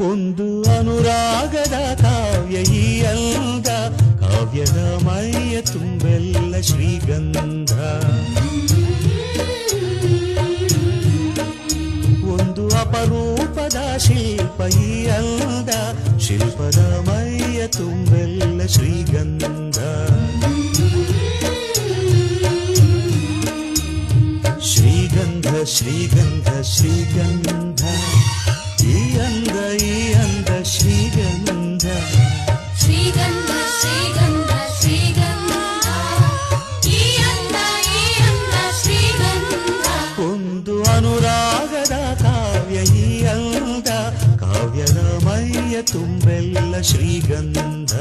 ಒಂದು ಅನುರಾಗದ ಕಾವ್ಯ ಈ ಅಂದ, ಕಾವ್ಯದ ಮೈಯ ತುಂಬೆಲ್ಲ ಶ್ರೀಗಂಧ. ಒಂದು ಅಪರೂಪದ ಶಿಲ್ಪ ಈ ಅಂದ, ಶಿಲ್ಪದ ಮೈಯ ತುಂಬೆಲ್ಲ ಶ್ರೀಗಂಧ. ಶ್ರೀಗಂಧ ಶ್ರೀಗಂಧ ಶ್ರೀಗಂಧ, ಈ ಅಂದ ಶ್ರೀಗಂಧ. ಶ್ರೀಗಂಧ ಶ್ರೀಗಂಧ ಶ್ರೀಗಂಧ, ಈ ಅಂದ ಶ್ರೀಗಂಧ. ಒಂದು ಅನುರಾಗದ ಕಾವ್ಯ ಈ ಅಂದ, ಕಾವ್ಯದ ಮೈಯ ತುಂಬೆಲ್ಲ ಶ್ರೀಗಂಧ.